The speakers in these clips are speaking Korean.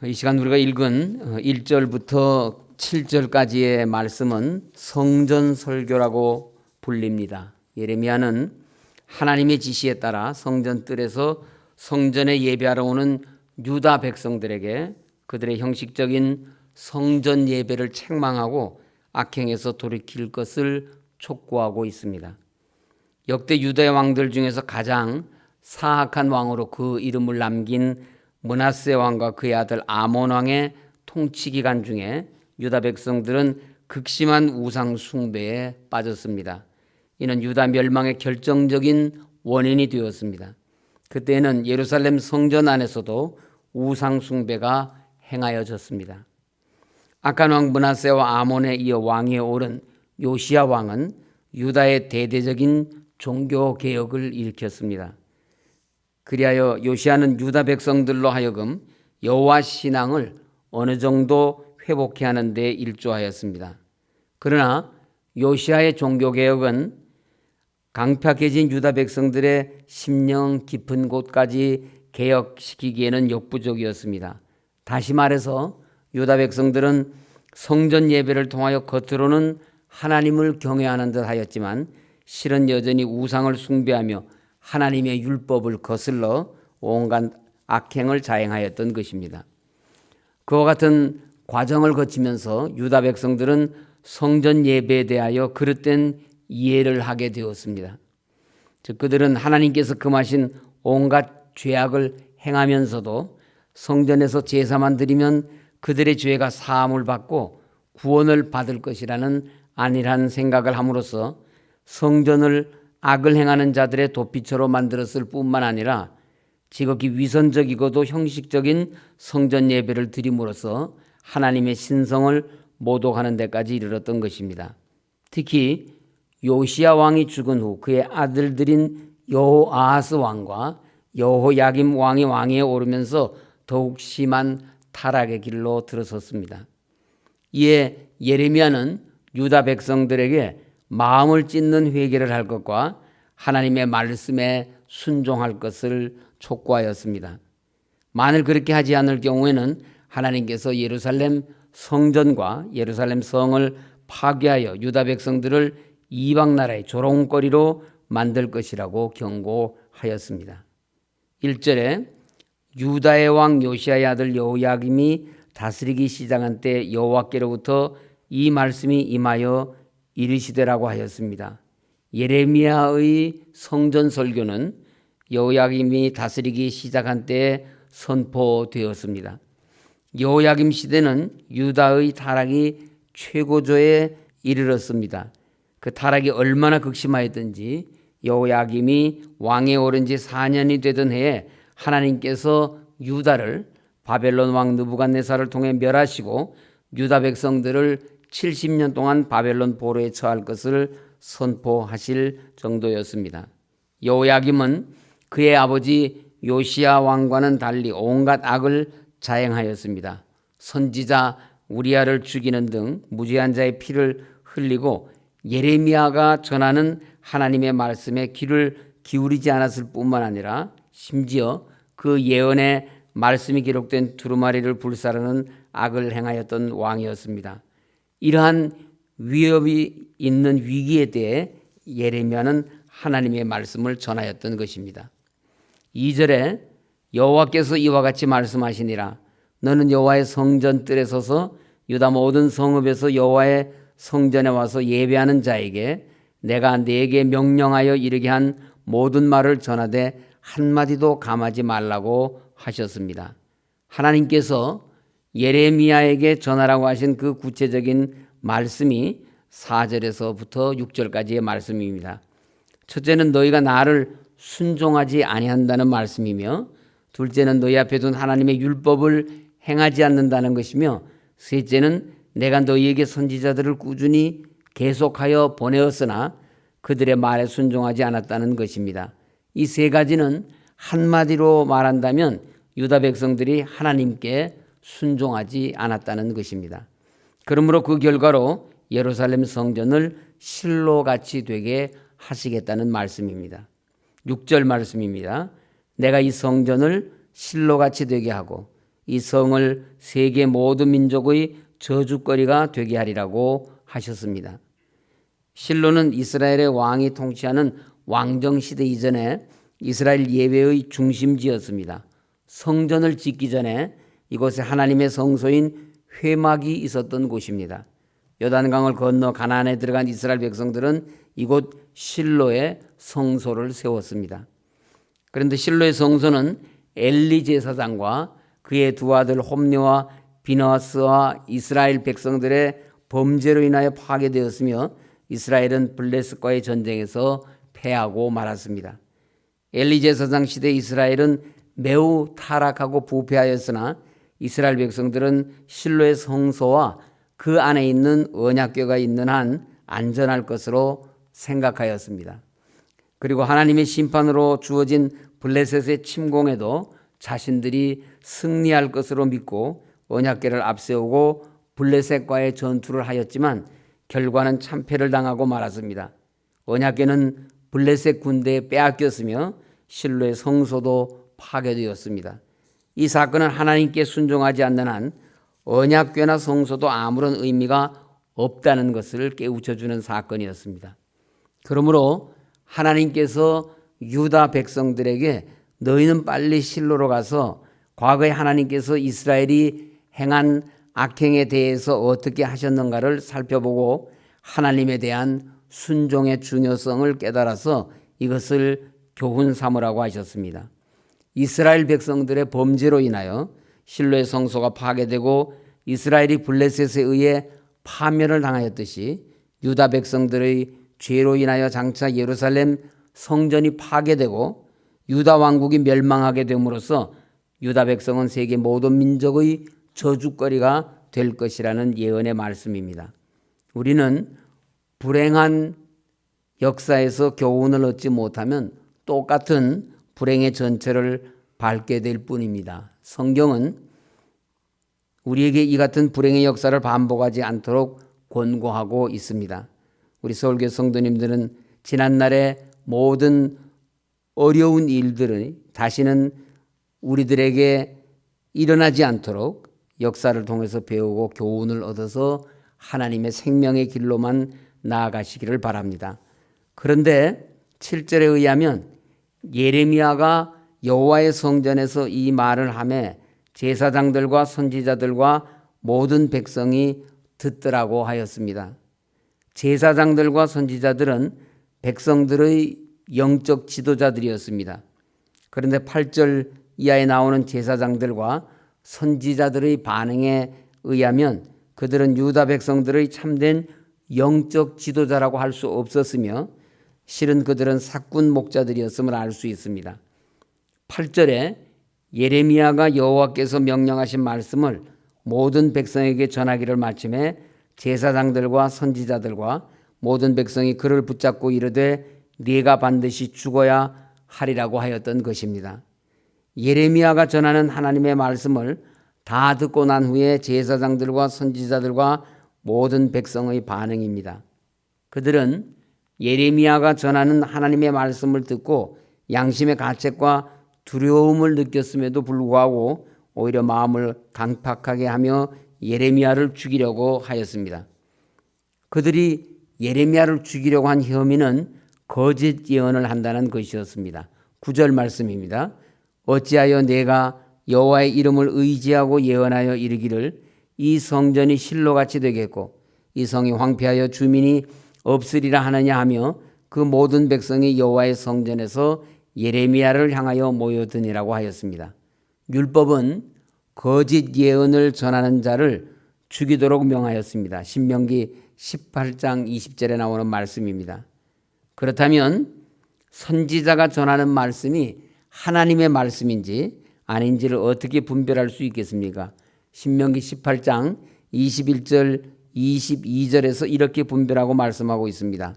이 시간 우리가 읽은 1절부터 7절까지의 말씀은 성전 설교라고 불립니다. 예레미야는 하나님의 지시에 따라 성전 뜰에서 성전에 예배하러 오는 유다 백성들에게 그들의 형식적인 성전 예배를 책망하고 악행에서 돌이킬 것을 촉구하고 있습니다. 역대 유다의 왕들 중에서 가장 사악한 왕으로 그 이름을 남긴 므낫세 왕과 그의 아들 아몬 왕의 통치 기간 중에 유다 백성들은 극심한 우상 숭배에 빠졌습니다. 이는 유다 멸망의 결정적인 원인이 되었습니다. 그때는 예루살렘 성전 안에서도 우상 숭배가 행하여졌습니다. 악한 왕 므낫세와 아몬에 이어 왕위에 오른 요시야 왕은 유다의 대대적인 종교 개혁을 일으켰습니다. 그리하여 요시야는 유다 백성들로 하여금 여호와 신앙을 어느 정도 회복해 하는 데 일조하였습니다. 그러나 요시야의 종교개혁은 강팍해진 유다 백성들의 심령 깊은 곳까지 개혁시키기에는 역부족이었습니다. 다시 말해서 유다 백성들은 성전 예배를 통하여 겉으로는 하나님을 경외하는 듯 하였지만 실은 여전히 우상을 숭배하며 하나님의 율법을 거슬러 온갖 악행을 자행하였던 것입니다. 그와 같은 과정을 거치면서 유다 백성들은 성전 예배에 대하여 그릇된 이해를 하게 되었습니다. 즉 그들은 하나님께서 금하신 온갖 죄악을 행하면서도 성전에서 제사만 드리면 그들의 죄가 사함을 받고 구원을 받을 것이라는 안일한 생각을 함으로써 성전을 악을 행하는 자들의 도피처로 만들었을 뿐만 아니라 지극히 위선적이고도 형식적인 성전 예배를 드림으로써 하나님의 신성을 모독하는 데까지 이르렀던 것입니다. 특히 요시야 왕이 죽은 후 그의 아들들인 여호아하스 왕과 여호야김 왕이 왕위에 오르면서 더욱 심한 타락의 길로 들어섰습니다. 이에 예레미야는 유다 백성들에게 마음을 찢는 회개를 할 것과 하나님의 말씀에 순종할 것을 촉구하였습니다. 만일 그렇게 하지 않을 경우에는 하나님께서 예루살렘 성전과 예루살렘 성을 파괴하여 유다 백성들을 이방 나라의 조롱거리로 만들 것이라고 경고하였습니다. 1절에 유다의 왕 요시야의 아들 여호야김이 다스리기 시작한 때 여호와께로부터 이 말씀이 임하여 이르시되라고 하였습니다. 예레미야의 성전 설교는 여호야김이 다스리기 시작한 때에 선포되었습니다. 여호야김 시대는 유다의 타락이 최고조에 이르렀습니다. 그 타락이 얼마나 극심하였든지 여호야김이 왕에 오른 지 4년이 되던 해에 하나님께서 유다를 바벨론 왕 느부갓네살을 통해 멸하시고 유다 백성들을 70년 동안 바벨론 포로에 처할 것을 선포하실 정도였습니다. 여호야김은 그의 아버지 요시야 왕과는 달리 온갖 악을 자행하였습니다. 선지자 우리야를 죽이는 등 무죄한 자의 피를 흘리고 예레미야가 전하는 하나님의 말씀에 귀를 기울이지 않았을 뿐만 아니라 심지어 그 예언의 말씀이 기록된 두루마리를 불사르는 악을 행하였던 왕이었습니다. 이러한 위협이 있는 위기에 대해 예레미야는 하나님의 말씀을 전하였던 것입니다. 2절에 여호와께서 이와 같이 말씀하시니라. 너는 여호와의 성전 뜰에 서서 유다 모든 성읍에서 여호와의 성전에 와서 예배하는 자에게 내가 네게 명령하여 이르게 한 모든 말을 전하되 한마디도 감하지 말라고 하셨습니다. 하나님께서 예레미야에게 전하라고 하신 그 구체적인 말씀이 4절에서부터 6절까지의 말씀입니다. 첫째는 너희가 나를 순종하지 아니한다는 말씀이며, 둘째는 너희 앞에 둔 하나님의 율법을 행하지 않는다는 것이며, 셋째는 내가 너희에게 선지자들을 꾸준히 계속하여 보내었으나 그들의 말에 순종하지 않았다는 것입니다. 이 세 가지는 한마디로 말한다면 유다 백성들이 하나님께 순종하지 않았다는 것입니다. 그러므로 그 결과로 예루살렘 성전을 실로같이 되게 하시겠다는 말씀입니다. 6절 말씀입니다. 내가 이 성전을 실로같이 되게 하고 이 성을 세계 모든 민족의 저주거리가 되게 하리라고 하셨습니다. 실로는 이스라엘의 왕이 통치하는 왕정시대 이전에 이스라엘 예배의 중심지였습니다. 성전을 짓기 전에 이곳에 하나님의 성소인 회막이 있었던 곳입니다. 요단강을 건너 가나안에 들어간 이스라엘 백성들은 이곳 실로에 성소를 세웠습니다. 그런데 실로의 성소는 엘리 제사장과 그의 두 아들 홈리와 비너스와 이스라엘 백성들의 범죄로 인하여 파괴되었으며 이스라엘은 블레셋과의 전쟁에서 패하고 말았습니다. 엘리 제사장 시대 이스라엘은 매우 타락하고 부패하였으나 이스라엘 백성들은 실로의 성소와 그 안에 있는 언약궤가 있는 한 안전할 것으로 생각하였습니다. 그리고 하나님의 심판으로 주어진 블레셋의 침공에도 자신들이 승리할 것으로 믿고 언약궤를 앞세우고 블레셋과의 전투를 하였지만 결과는 참패를 당하고 말았습니다. 언약궤는 블레셋 군대에 빼앗겼으며 실로의 성소도 파괴되었습니다. 이 사건은 하나님께 순종하지 않는 한 언약궤나 성소도 아무런 의미가 없다는 것을 깨우쳐주는 사건이었습니다. 그러므로 하나님께서 유다 백성들에게 너희는 빨리 실로로 가서 과거에 하나님께서 이스라엘이 행한 악행에 대해서 어떻게 하셨는가를 살펴보고 하나님에 대한 순종의 중요성을 깨달아서 이것을 교훈 삼으라고 하셨습니다. 이스라엘 백성들의 범죄로 인하여 실로의 성소가 파괴되고 이스라엘이 블레셋에 의해 파멸을 당하였듯이 유다 백성들의 죄로 인하여 장차 예루살렘 성전이 파괴되고 유다 왕국이 멸망하게 됨으로써 유다 백성은 세계 모든 민족의 저주거리가 될 것이라는 예언의 말씀입니다. 우리는 불행한 역사에서 교훈을 얻지 못하면 똑같은 불행의 전철을 밟게 될 뿐입니다. 성경은 우리에게 이 같은 불행의 역사를 반복하지 않도록 권고하고 있습니다. 우리 서울교회 성도님들은 지난날의 모든 어려운 일들이 다시는 우리들에게 일어나지 않도록 역사를 통해서 배우고 교훈을 얻어서 하나님의 생명의 길로만 나아가시기를 바랍니다. 그런데 7절에 의하면 예레미야가 여호와의 성전에서 이 말을 하매 제사장들과 선지자들과 모든 백성이 듣더라고 하였습니다. 제사장들과 선지자들은 백성들의 영적 지도자들이었습니다. 그런데 8절 이하에 나오는 제사장들과 선지자들의 반응에 의하면 그들은 유다 백성들의 참된 영적 지도자라고 할 수 없었으며 실은 그들은 사꾼 목자들이었음을 알 수 있습니다. 8절에 예레미야가 여호와께서 명령하신 말씀을 모든 백성에게 전하기를 마침에 제사장들과 선지자들과 모든 백성이 그를 붙잡고 이르되 네가 반드시 죽어야 하리라고 하였던 것입니다. 예레미야가 전하는 하나님의 말씀을 다 듣고 난 후에 제사장들과 선지자들과 모든 백성의 반응입니다. 그들은 예레미야가 전하는 하나님의 말씀을 듣고 양심의 가책과 두려움을 느꼈음에도 불구하고 오히려 마음을 강팍하게 하며 예레미야를 죽이려고 하였습니다. 그들이 예레미야를 죽이려고 한 혐의는 거짓 예언을 한다는 것이었습니다. 9절 말씀입니다. 어찌하여 내가 여호와의 이름을 의지하고 예언하여 이르기를 이 성전이 실로같이 되겠고 이 성이 황폐하여 주민이 없으리라 하느냐 하며 그 모든 백성이 여호와의 성전에서 예레미야를 향하여 모여드니라고 하였습니다. 율법은 거짓 예언을 전하는 자를 죽이도록 명하였습니다. 신명기 18장 20절에 나오는 말씀입니다. 그렇다면 선지자가 전하는 말씀이 하나님의 말씀인지 아닌지를 어떻게 분별할 수 있겠습니까? 신명기 18장 21절 22절에서 이렇게 분별하고 말씀하고 있습니다.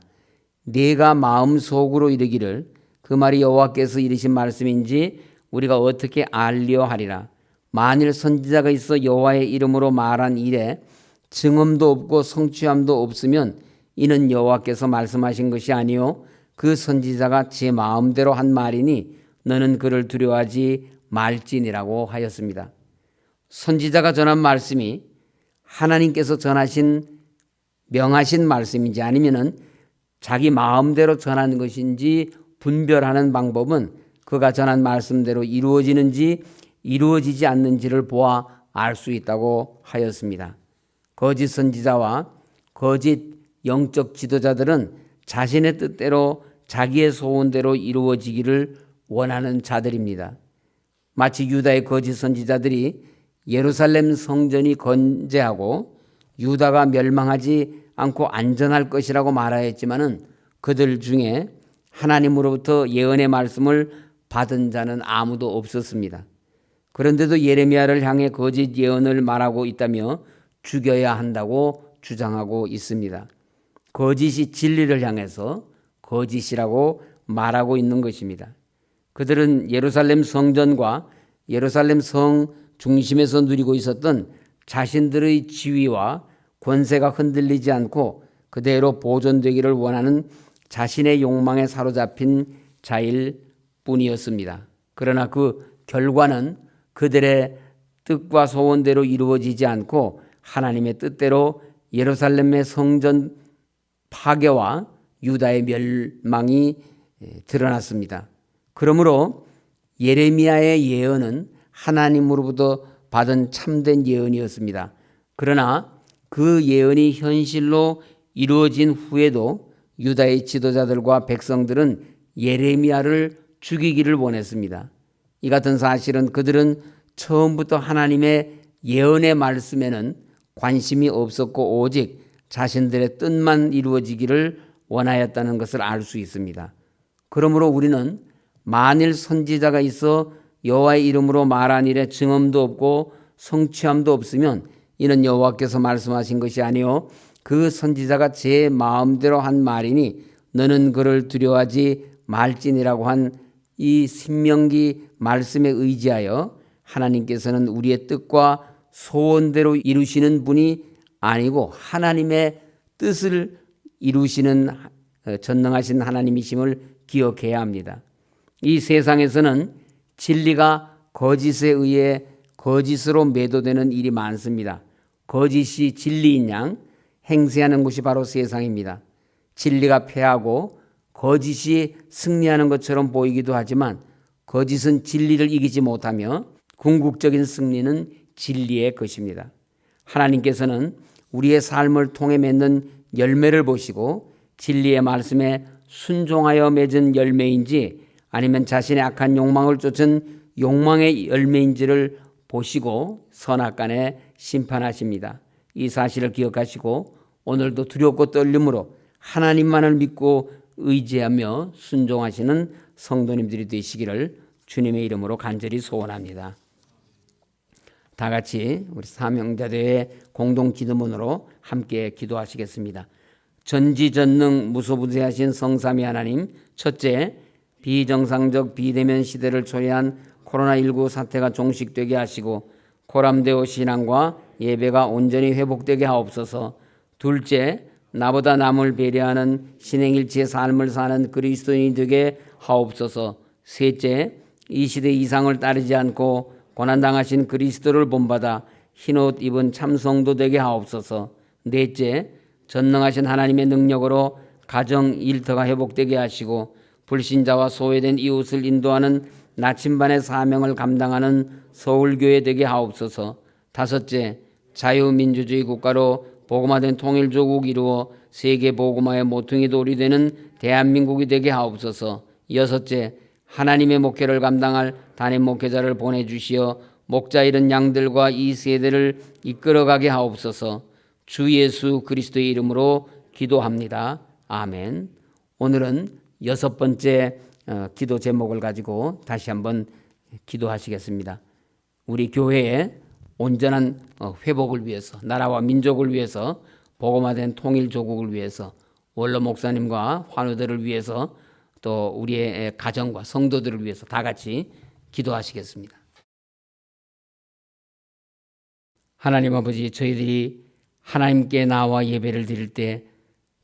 네가 마음속으로 이르기를 그 말이 여호와께서 이르신 말씀인지 우리가 어떻게 알려 하리라. 만일 선지자가 있어 여호와의 이름으로 말한 일에 증언도 없고 성취함도 없으면 이는 여호와께서 말씀하신 것이 아니요 그 선지자가 제 마음대로 한 말이니 너는 그를 두려워하지 말지니라고 하였습니다. 선지자가 전한 말씀이 하나님께서 명하신 말씀인지 아니면은 자기 마음대로 전하는 것인지 분별하는 방법은 그가 전한 말씀대로 이루어지는지 이루어지지 않는지를 보아 알 수 있다고 하였습니다. 거짓 선지자와 거짓 영적 지도자들은 자신의 뜻대로 자기의 소원대로 이루어지기를 원하는 자들입니다. 마치 유다의 거짓 선지자들이 예루살렘 성전이 건재하고 유다가 멸망하지 않고 안전할 것이라고 말하였지만은 그들 중에 하나님으로부터 예언의 말씀을 받은 자는 아무도 없었습니다. 그런데도 예레미야를 향해 거짓 예언을 말하고 있다며 죽여야 한다고 주장하고 있습니다. 거짓이 진리를 향해서 거짓이라고 말하고 있는 것입니다. 그들은 예루살렘 성전과 예루살렘 성 중심에서 누리고 있었던 자신들의 지위와 권세가 흔들리지 않고 그대로 보존되기를 원하는 자신의 욕망에 사로잡힌 자일 뿐이었습니다. 그러나 그 결과는 그들의 뜻과 소원대로 이루어지지 않고 하나님의 뜻대로 예루살렘의 성전 파괴와 유다의 멸망이 드러났습니다. 그러므로 예레미야의 예언은 하나님으로부터 받은 참된 예언이었습니다. 그러나 그 예언이 현실로 이루어진 후에도 유다의 지도자들과 백성들은 예레미야를 죽이기를 원했습니다. 이 같은 사실은 그들은 처음부터 하나님의 예언의 말씀에는 관심이 없었고 오직 자신들의 뜻만 이루어지기를 원하였다는 것을 알 수 있습니다. 그러므로 우리는 만일 선지자가 있어 여호와의 이름으로 말한 일에 증언도 없고 성취함도 없으면 이는 여호와께서 말씀하신 것이 아니요 그 선지자가 제 마음대로 한 말이니 너는 그를 두려워하지 말지니라고 한 이 신명기 말씀에 의지하여 하나님께서는 우리의 뜻과 소원대로 이루시는 분이 아니고 하나님의 뜻을 이루시는 전능하신 하나님이심을 기억해야 합니다. 이 세상에서는 진리가 거짓에 의해 거짓으로 매도되는 일이 많습니다. 거짓이 진리인 양 행세하는 곳이 바로 세상입니다. 진리가 패하고 거짓이 승리하는 것처럼 보이기도 하지만 거짓은 진리를 이기지 못하며 궁극적인 승리는 진리의 것입니다. 하나님께서는 우리의 삶을 통해 맺는 열매를 보시고 진리의 말씀에 순종하여 맺은 열매인지 아니면 자신의 악한 욕망을 쫓은 욕망의 열매인지를 보시고 선악간에 심판하십니다. 이 사실을 기억하시고 오늘도 두렵고 떨림으로 하나님만을 믿고 의지하며 순종하시는 성도님들이 되시기를 주님의 이름으로 간절히 소원합니다. 다 같이 우리 사명자대회 공동 기도문으로 함께 기도하시겠습니다. 전지전능 무소부재하신 성삼위 하나님, 첫째, 비정상적 비대면 시대를 초래한 코로나19 사태가 종식되게 하시고 코람데오 신앙과 예배가 온전히 회복되게 하옵소서. 둘째, 나보다 남을 배려하는 신행일치의 삶을 사는 그리스도인이 되게 하옵소서. 셋째, 이 시대 이상을 따르지 않고 고난당하신 그리스도를 본받아 흰옷 입은 참성도 되게 하옵소서. 넷째, 전능하신 하나님의 능력으로 가정 일터가 회복되게 하시고 불신자와 소외된 이웃을 인도하는 나침반의 사명을 감당하는 서울교회 되게 하옵소서. 다섯째, 자유민주주의 국가로 복음화된 통일조국 이루어 세계 복음화의 모퉁이 돌이 되는 대한민국이 되게 하옵소서. 여섯째, 하나님의 목회를 감당할 담임 목회자를 보내주시어 목자 잃은 양들과 이 세대를 이끌어가게 하옵소서. 주 예수 그리스도의 이름으로 기도합니다. 아멘. 오늘은 여섯 번째 기도 제목을 가지고 다시 한번 기도하시겠습니다. 우리 교회의 온전한 회복을 위해서, 나라와 민족을 위해서, 복음화된 통일조국을 위해서, 원로 목사님과 환우들을 위해서, 또 우리의 가정과 성도들을 위해서 다 같이 기도하시겠습니다. 하나님 아버지, 저희들이 하나님께 나와 예배를 드릴 때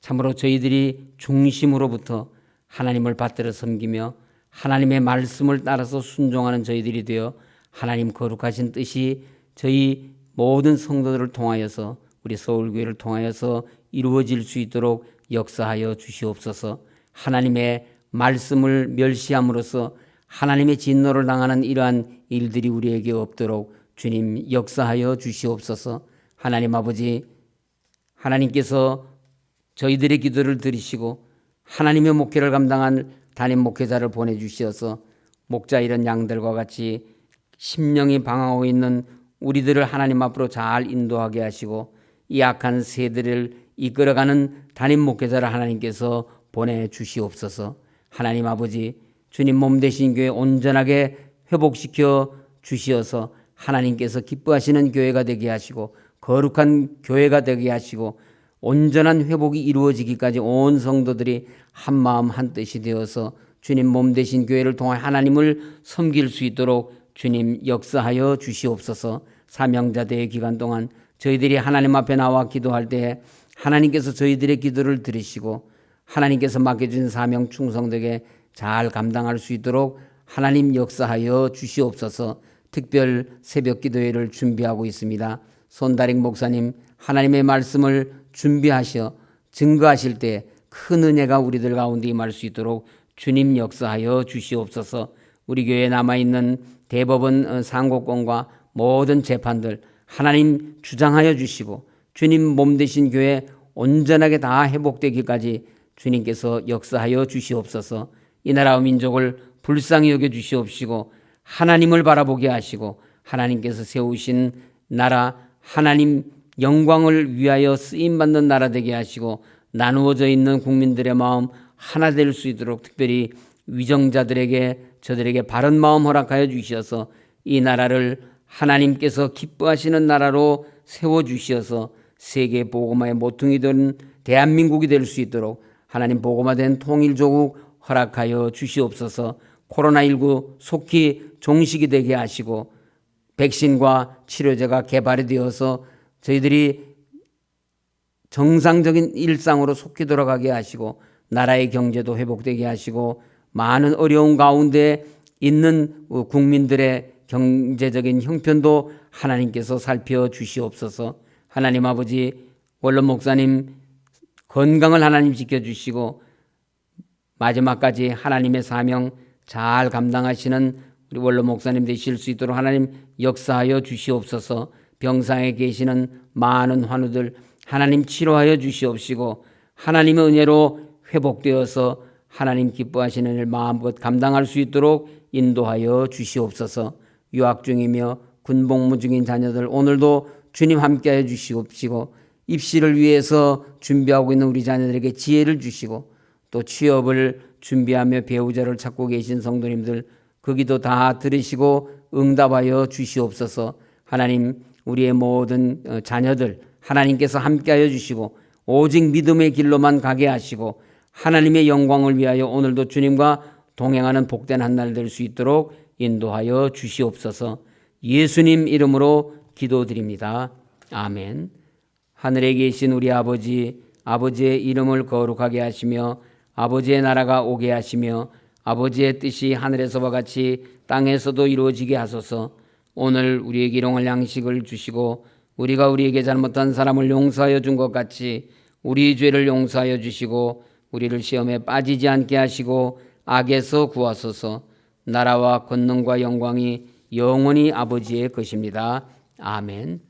참으로 저희들이 중심으로부터 하나님을 받들어 섬기며 하나님의 말씀을 따라서 순종하는 저희들이 되어 하나님 거룩하신 뜻이 저희 모든 성도들을 통하여서 우리 서울교회를 통하여서 이루어질 수 있도록 역사하여 주시옵소서. 하나님의 말씀을 멸시함으로써 하나님의 진노를 당하는 이러한 일들이 우리에게 없도록 주님 역사하여 주시옵소서. 하나님 아버지, 하나님께서 저희들의 기도를 들으시고 하나님의 목회를 감당한 담임 목회자를 보내주셔서 목자 이런 양들과 같이 심령이 방황하고 있는 우리들을 하나님 앞으로 잘 인도하게 하시고 이 악한 세대를 이끌어가는 담임 목회자를 하나님께서 보내주시옵소서. 하나님 아버지, 주님 몸 되신 교회 온전하게 회복시켜 주시어서 하나님께서 기뻐하시는 교회가 되게 하시고 거룩한 교회가 되게 하시고 온전한 회복이 이루어지기까지 온 성도들이 한 마음 한 뜻이 되어서 주님 몸 되신 교회를 통해 하나님을 섬길 수 있도록 주님 역사하여 주시옵소서. 사명자대의 기간 동안 저희들이 하나님 앞에 나와 기도할 때 하나님께서 저희들의 기도를 들으시고 하나님께서 맡겨준 사명 충성되게 잘 감당할 수 있도록 하나님 역사하여 주시옵소서. 특별 새벽 기도회를 준비하고 있습니다. 손다릭 목사님 하나님의 말씀을 준비하셔 증거하실 때 큰 은혜가 우리들 가운데 임할 수 있도록 주님 역사하여 주시옵소서. 우리 교회에 남아있는 대법원 상고권과 모든 재판들 하나님 주장하여 주시고 주님 몸 되신 교회 온전하게 다 회복되기까지 주님께서 역사하여 주시옵소서. 이 나라와 민족을 불쌍히 여겨 주시옵시고 하나님을 바라보게 하시고 하나님께서 세우신 나라 하나님 영광을 위하여 쓰임받는 나라 되게 하시고 나누어져 있는 국민들의 마음 하나 될 수 있도록 특별히 위정자들에게 저들에게 바른 마음 허락하여 주셔서 이 나라를 하나님께서 기뻐하시는 나라로 세워주셔서 세계 복음화의 모퉁이 된 대한민국이 될 수 있도록 하나님 복음화된 통일조국 허락하여 주시옵소서. 코로나19 속히 종식이 되게 하시고 백신과 치료제가 개발이 되어서 저희들이 정상적인 일상으로 속히 돌아가게 하시고 나라의 경제도 회복되게 하시고 많은 어려운 가운데 있는 국민들의 경제적인 형편도 하나님께서 살펴주시옵소서. 하나님 아버지, 원론 목사님 건강을 하나님 지켜주시고 마지막까지 하나님의 사명 잘 감당하시는 우리 원론 목사님 되실 수 있도록 하나님 역사하여 주시옵소서. 병상에 계시는 많은 환우들 하나님 치료하여 주시옵시고 하나님의 은혜로 회복되어서 하나님 기뻐하시는 일 마음껏 감당할 수 있도록 인도하여 주시옵소서. 유학 중이며 군복무 중인 자녀들 오늘도 주님 함께하여 주시옵시고 입시를 위해서 준비하고 있는 우리 자녀들에게 지혜를 주시고 또 취업을 준비하며 배우자를 찾고 계신 성도님들 그 기도 다 들으시고 응답하여 주시옵소서. 하나님 우리의 모든 자녀들 하나님께서 함께하여 주시고 오직 믿음의 길로만 가게 하시고 하나님의 영광을 위하여 오늘도 주님과 동행하는 복된 한 날 될 수 있도록 인도하여 주시옵소서. 예수님 이름으로 기도드립니다. 아멘. 하늘에 계신 우리 아버지, 아버지의 이름을 거룩하게 하시며 아버지의 나라가 오게 하시며 아버지의 뜻이 하늘에서와 같이 땅에서도 이루어지게 하소서. 오늘 우리에게 일용할 양식을 주시고 우리가 우리에게 잘못한 사람을 용서하여 준 것 같이 우리 죄를 용서하여 주시고 우리를 시험에 빠지지 않게 하시고 악에서 구하소서. 나라와 권능과 영광이 영원히 아버지의 것입니다. 아멘.